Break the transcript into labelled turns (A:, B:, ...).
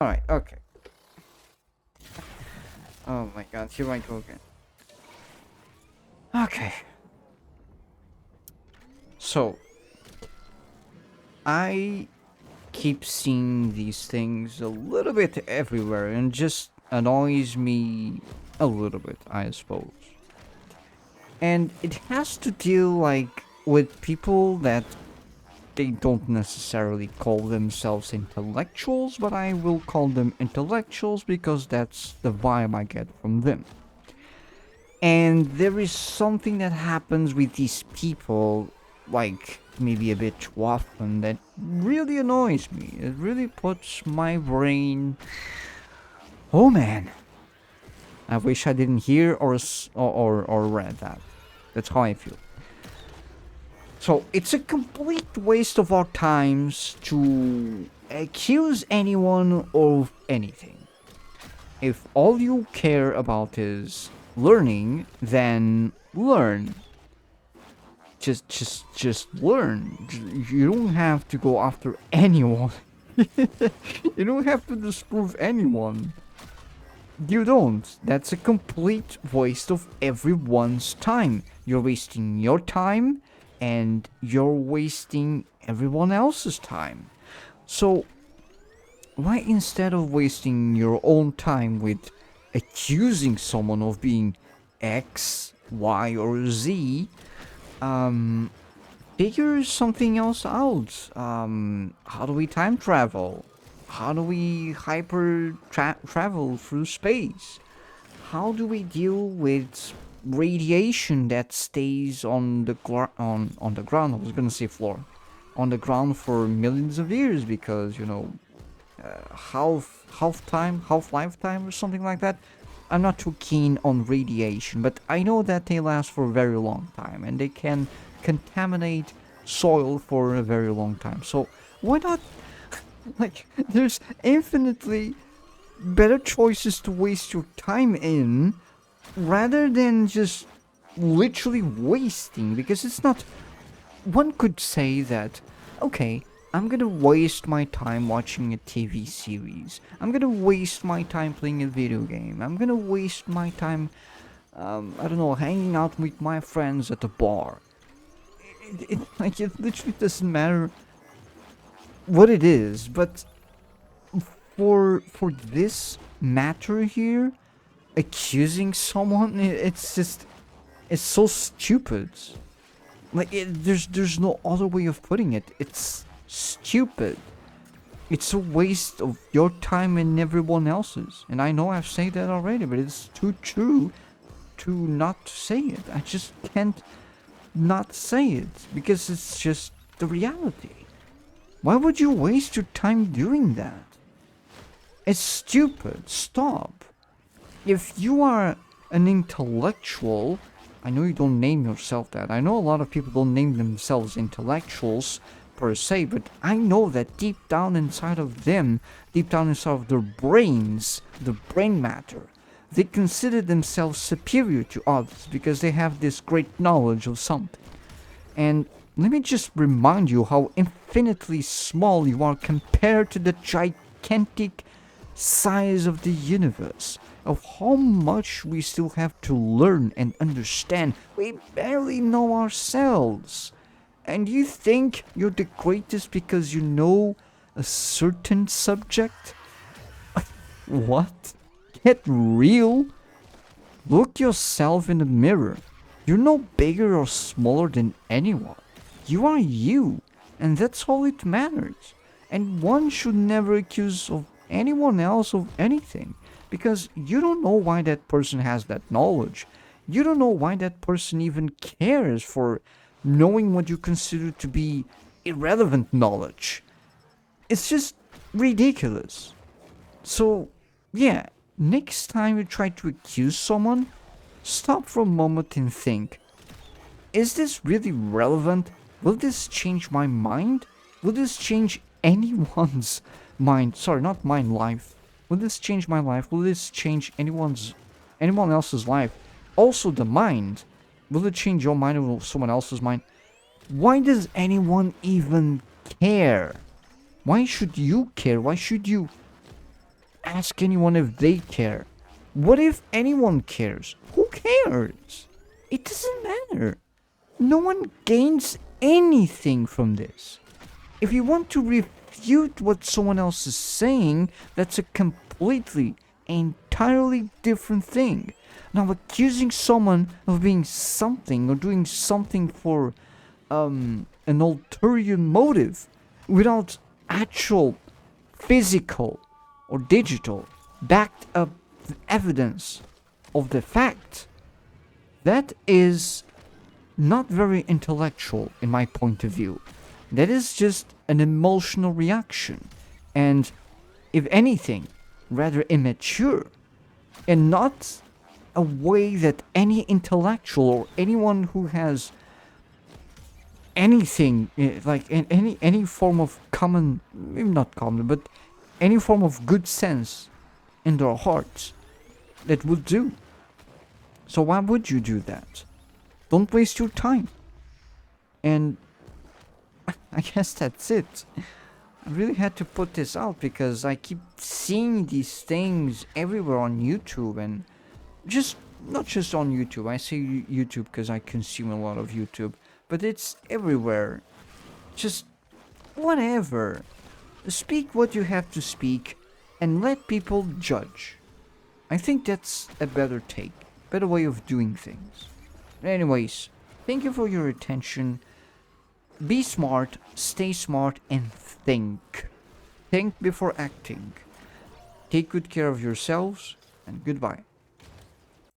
A: Alright, okay. Oh my god, here I go again. Okay. So, I keep seeing these things a little bit everywhere and just annoys me a little bit, I suppose. And it has to deal like with people that they don't necessarily call themselves intellectuals, but I will call them intellectuals because that's the vibe I get from them. And there is something that happens with these people, like maybe a bit too often, that really annoys me. It really puts my brain. Oh man, I wish I didn't hear or read that. That's how I feel. So it's a complete waste of our times to accuse anyone of anything. If all you care about is learning, then learn. Just learn. You don't have to go after anyone. You don't have to disprove anyone. You don't. That's a complete waste of everyone's time. You're wasting your time and you're wasting everyone else's time. So, why instead of wasting your own time with accusing someone of being X, Y, or Z, figure something else out? How do we time travel? How do we travel through space? How do we deal with radiation that stays on the on the ground? I was gonna say floor, on the ground for millions of years because half lifetime or something like that. I'm not too keen on radiation, but I know that they last for a very long time and they can contaminate soil for a very long time. So why not? Like, there's infinitely better choices to waste your time in rather than just literally wasting, because it's not. One could say that, okay, I'm gonna waste my time watching a TV series. I'm gonna waste my time playing a video game. I'm gonna waste my time, I don't know, hanging out with my friends at a bar. It literally doesn't matter what it is, but for this matter here, accusing someone, it's so stupid. Like there's no other way of putting it. It's stupid. It's a waste of your time and everyone else's. And I know I've said that already, but it's too true to not say it. I just can't not say it because it's just the reality. Why would you waste your time doing that? It's stupid. Stop. If you are an intellectual, I know you don't name yourself that. I know a lot of people don't name themselves intellectuals per se, but I know that deep down inside of them, deep down inside of their brains, the brain matter, they consider themselves superior to others because they have this great knowledge of something. And let me just remind you how infinitely small you are compared to the gigantic size of the universe, of how much we still have to learn and understand. We barely know ourselves. And you think you're the greatest because you know a certain subject? What? Get real? Look yourself in the mirror. You're no bigger or smaller than anyone. You are you, and that's all it matters. And one should never accuse of anyone else of anything, because you don't know why that person has that knowledge. You don't know why that person even cares for knowing what you consider to be irrelevant knowledge. It's just ridiculous. So, yeah, next time you try to accuse someone, stop for a moment and think, is this really relevant? Will this change my mind? Will this change anyone's mind? Sorry, not my life. Will this change my life? Will this change anyone else's life? Also the mind. Will it change your mind or someone else's mind? Why does anyone even care? Why should you care? Why should you ask anyone if they care. What if anyone cares? Who cares? It doesn't matter. No one gains anything from this. If you want to refute what someone else is saying, that's a completely, entirely different thing. Now, accusing someone of being something or doing something for an ulterior motive without actual physical or digital backed up evidence of the fact, that is not very intellectual in my point of view. That is just an emotional reaction, and if anything, rather immature, and not a way that any intellectual or anyone who has anything like any form of common, maybe not common, but any form of good sense in their hearts that would do. So why would you do that? Don't waste your time. And I guess that's it. I really had to put this out because I keep seeing these things everywhere on YouTube, and just not just on YouTube. I say YouTube because I consume a lot of YouTube, but it's everywhere. Just whatever. Speak what you have to speak and let people judge. I think that's a better better way of doing things. Anyways, thank you for your attention. Be smart, stay smart, and think. Think before acting. Take good care of yourselves, and goodbye.